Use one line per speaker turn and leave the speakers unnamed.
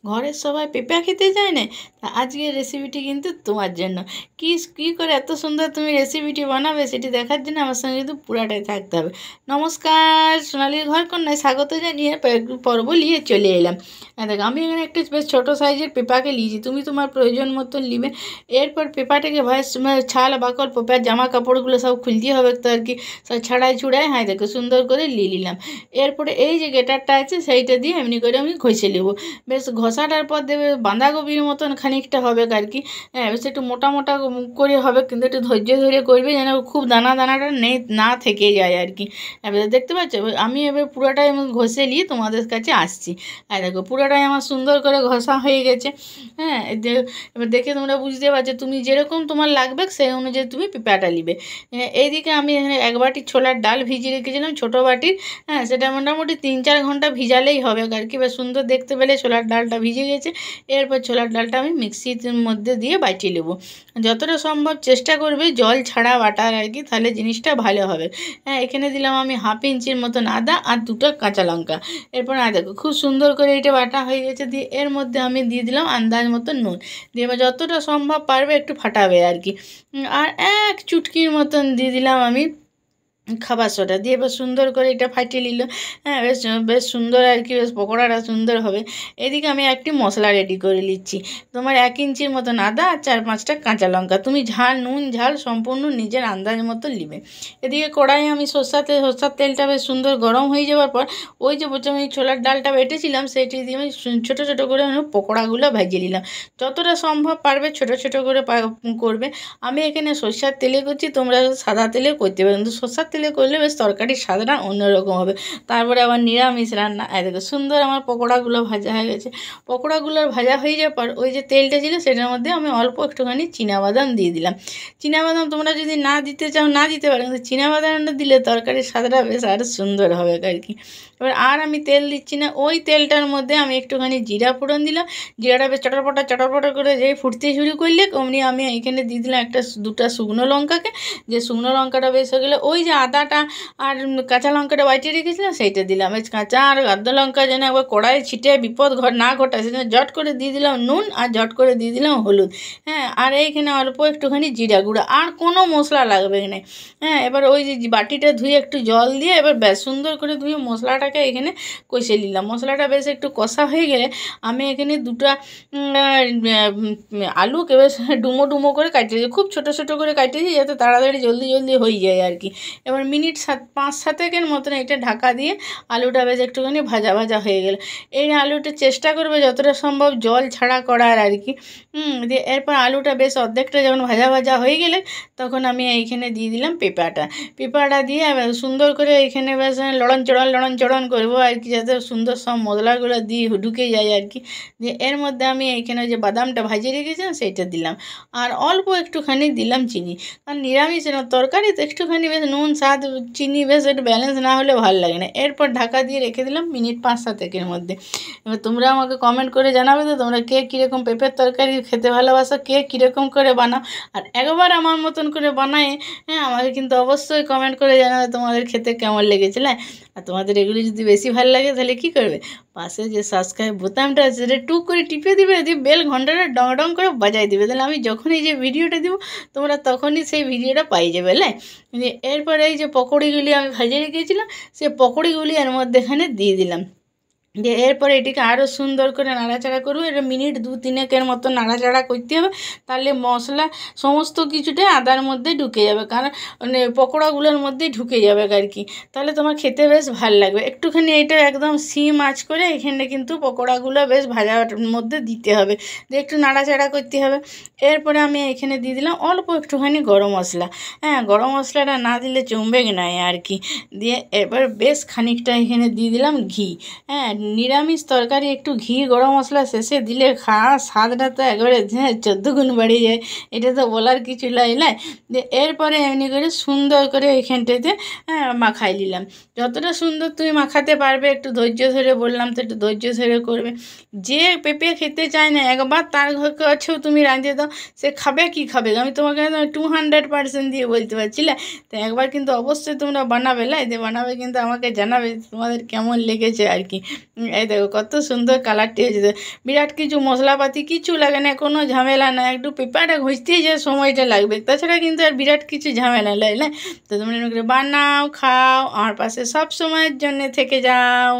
ঘরের সবাই পেঁপে খেতে চায় না। তা আজকের রেসিপিটি কিন্তু তোমার জন্য। কি কি করে এত সুন্দর তুমি রেসিপিটি বানাবে সেটি দেখার জন্য আমার সঙ্গে কিন্তু পুরাটাই থাকতে হবে। নমস্কার, সোনালির ঘরকন্যায় স্বাগত জানিয়ে একটু পর্ব নিয়ে চলে এলাম। দেখো, আমি এখানে একটা বেশ ছোটো সাইজের পেঁপাকে নিয়েছি, তুমি তোমার প্রয়োজন মতন নিবে। এরপর পেঁপাটাকে ছাল বাকল পেঁপার জামা কাপড়গুলো সব খুলতে হবে তো আর কি, সব ছাড়াই ছুড়াই দেখো সুন্দর করে নিয়ে নিলাম। এরপরে এই যে গেটারটা আছে সেইটা দিয়ে এমনি করে আমি ঘষে নেবো। বেশ ঘষাটার পর দেবে বাঁধাকপির মতন খানিকটা হবে আর কি। হ্যাঁ, বেশ একটু মোটা মোটা করে হবে, কিন্তু একটু ধৈর্য ধরে করবে যেন খুব দানাটা নেই না থেকে যায় আর কি। এবার দেখতে পাচ্ছ আমি এবার পুরোটাই আমি ঘষে নিয়ে তোমাদের কাছে আসছি। আর দেখো পুরোটাই আমার সুন্দর করে ঘষা হয়ে গেছে। হ্যাঁ, এবার দেখে তোমরা বুঝতে পারছো তুমি যেরকম তোমার লাগবে সেই অনুযায়ী তুমি পেঁপাটা নিবে। এইদিকে আমি এখানে 1 বাটি ছোলার ডাল ভিজিয়ে রেখেছিলাম, ছোটো বাটির। হ্যাঁ, সেটা মোটামুটি 3-4 ঘন্টা ভিজালেই হবে আর কি। বেশ সুন্দর দেখতে পেলে ছোলার ডালটা ভিজে গেছে। এরপর ছোলার ডালটা আমি মিক্সির মধ্যে দিয়ে বাটিয়ে নেবো। যতটা সম্ভব চেষ্টা করবে জল ছাড়া বাটার আর কি, তাহলে জিনিসটা ভালো হবে। হ্যাঁ, এখানে দিলাম আমি 1/2 ইঞ্চির মতন আদা আর 2টা কাঁচা লঙ্কা। এরপর দেখো খুব সুন্দর করে এটা বাটা হয়ে গেছে। দিয়ে এর মধ্যে আমি দিয়ে দিলাম আন্দাজ মতন নুন। দিয়ে এবার যতটা সম্ভব পারবে একটু ফাটাবে আর কি। আর 1 চুটকির মতন দিয়ে দিলাম আমি খাবার সোডা। দিয়ে এবার সুন্দর করে এটা ফাটিয়ে নিল। হ্যাঁ, বেশ বেশ সুন্দর আর কি, বেশ পকোড়াটা সুন্দর হবে। এদিকে আমি একটি মশলা রেডি করে নিচ্ছি। তোমার 1 ইঞ্চির মতন আদা আর 4-5টা কাঁচা লঙ্কা, তুমি নুন ঝাল সম্পূর্ণ নিজের আন্দাজ মতো নিবে। এদিকে কড়াইয়ে আমি সরষার তেলটা বেশ সুন্দর গরম হয়ে যাওয়ার পর ওই যে আমি ছোলার ডালটা বেটেছিলাম সেটি দিয়ে আমি ছোটো ছোটো করে আমি পকোড়াগুলো ভেজে নিলাম। যতটা সম্ভব পারবে ছোটো ছোটো করে করবে। আমি এখানে সরষার তেলে করছি, তোমরা সাদা তেলে করতে পারো, কিন্তু সরষার তেলে করলে বেশ তরকারির স্বাদটা অন্যরকম হবে। তারপরে আবার নিরামিষ রান্না। দেখো সুন্দর আমার পকোড়াগুলো ভাজা হয়ে গেছে। পকোড়াগুলো ভাজা হয়ে যাওয়ার পর ওই যে তেলটা ছিল সেটার মধ্যে আমি অল্প একটুখানি চীনাবাদাম দিয়ে দিলাম। চীনাবাদাম তোমরা যদি না দিতে চাও না দিতে পারো, কিন্তু চীনাবাদামটা দিলে তরকারির স্বাদটা বেশ আরও সুন্দর হবে আর কি। এবার আর আমি তেল দিচ্ছি না, ওই তেলটার মধ্যে আমি একটুখানি জিরা ফোড়ন দিলাম। জিরাটা বেশ চটপটা করে যেই ফুটতে শুরু করলে অমনি আমি এখানে দিয়ে দিলাম 2টা শুকনো লঙ্কাকে। যে শুকনো লঙ্কাটা বেশ হয়ে গেলে ওই যে আদাটা আর কাঁচা লঙ্কাটা বাটিয়ে রেখেছিলাম সেইটা দিলাম। এই কাঁচা আর আদা লঙ্কা যেন একবার কড়াইয়ে ছিটে বিপদ না ঘটায় সেজন্য ঝট করে দিয়ে দিলাম নুন আর ঝট করে দিয়ে দিলাম হলুদ। হ্যাঁ, আর এইখানে অল্প একটুখানি জিরা গুঁড়ো, আর কোনো মশলা লাগবে না। হ্যাঁ, এবার ওই যে বাটিটা ধুয়ে একটু জল দিয়ে এবার বেশ সুন্দর করে ধুয়ে মশলাটাকে এখানে কষে নিলাম। মশলাটা বেশ একটু কষা হয়ে গেলে আমি এখানে 2টা আলুকে বেশ ডুমো করে কাটিয়েছি, খুব ছোটো ছোটো করে কাটিয়েছি যাতে তাড়াতাড়ি জলদি হয়ে যায় আর কি। এবার মিনিট 5-7 মতন এটা ঢাকা দিয়ে আলুটা বেশ একটুখানি ভাজা হয়ে গেল। এই আলুটা চেষ্টা করবে যতটা সম্ভব জল ছাড়া করার আর কি। দিয়ে এরপর আলুটা বেশ অর্ধেকটা যখন ভাজা হয়ে গেলে তখন আমি এইখানে দিয়ে দিলাম পেঁপাটা দিয়ে সুন্দর করে এইখানে বেশ লড়ন চড়ন করবো আর কি, যাতে সুন্দর সব মশলাগুলো দিয়ে ঢুকে যায় আর কি। দিয়ে এর মধ্যে আমি এইখানে যে বাদামটা ভাজিয়ে রেখেছিলাম সেইটা দিলাম, আর অল্প একটুখানি দিলাম চিনি। কারণ নিরামিষ তরকারি তো একটুখানি বেশ নুন স্বাদ চিনি বেশ একটু ব্যালেন্স না হলে ভালো লাগে না। এরপর ঢাকা দিয়ে রেখে দিলাম মিনিট 5-7 মধ্যে। এবার তোমরা আমাকে কমেন্ট করে জানাবে তো তোমরা কে কীরকম পেঁপের তরকারি খেতে ভালোবাসো, কে কীরকম করে বানাও। আর একবার আমার মতন করে বানায় হ্যাঁ আমাকে কিন্তু অবশ্যই কমেন্ট করে জানাবে তোমাদের খেতে কেমন লেগেছিল। আর তোমাদের এগুলি যদি বেশি ভালো লাগে তাহলে কী করবে, পাশে যে সাবস্ক্রাইব বোতামটা আছে সেটা টুক করে টিপে দিবে, দিয়ে বেল ঘন্টাটা ডং করে বাজাই দিবে, তাহলে আমি যখনই যে ভিডিওটা দিব তোমরা তখনই সেই ভিডিওটা পাই যাবে। এরপরে এই যে পকোড়িগুলি আমি ভেজে রেখেছিলাম সেই পকোড়িগুলি এর মধ্যেখানে দিয়ে দিলাম। দিয়ে এরপরে এটিকে আরও সুন্দর করে নাড়াচাড়া করবো। এটা মিনিট 2-3 মতো নাড়াচাড়া করতে হবে, তাহলে মশলা সমস্ত কিছুটাই আদার মধ্যে ঢুকে যাবে, কারণ পকোড়াগুলোর মধ্যেই ঢুকে যাবে আর কি। তাহলে তোমার খেতে বেশ ভালো লাগবে। একটুখানি এটা একদম সিম আঁচ করে এখানে কিন্তু পকোড়াগুলো বেশ ভাজার মধ্যে দিতে হবে, দিয়ে একটু নাড়াচাড়া করতে হবে। এরপরে আমি এখানে দিয়ে দিলাম অল্প একটুখানি গরম মশলা। হ্যাঁ, গরম মশলাটা না দিলে জমবে না আর কি। দিয়ে এবার বেশ খানিকটা এখানে দিয়ে দিলাম ঘি। হ্যাঁ, নিরামিষ তরকারি একটু ঘি গরম মশলা শেষে দিলে স্বাদটা তো একবারে 14 গুণ বেড়ে যায়, এটা তো বলার কিছু নাই। দিয়ে এরপরে এমনি করে সুন্দর করে এইখানটাতে মাখাই নিলাম। যতটা সুন্দর তুমি মাখাতে পারবে একটু ধৈর্য ধরে, বললাম তো একটু ধৈর্য ধরে করবে। যে পেঁপে খেতে চায় না একবার তার কাছেও তুমি রাঁধে দাও, সে খাবে কি খাবে, আমি তোমাকে 200% দিয়ে বলতে পারছি। তো একবার কিন্তু অবশ্যই তোমরা বানাবে, বানাবে কিন্তু আমাকে জানাবে তোমাদের কেমন লেগেছে আর কি। এই দেখো কত সুন্দর কালারটি হয়েছে, বিরাট কিছু মশলাপাতি কিছু লাগে না, কোনো ঝামেলা না, একটু পেঁপাটা ঘষতেই যে সময়টা লাগবে, তাছাড়া কিন্তু আর বিরাট কিছু ঝামেলা লাগে না। তো তোমরা বানাও, খাও, আমার পাশে সব সময়ের জন্য থেকে যাও।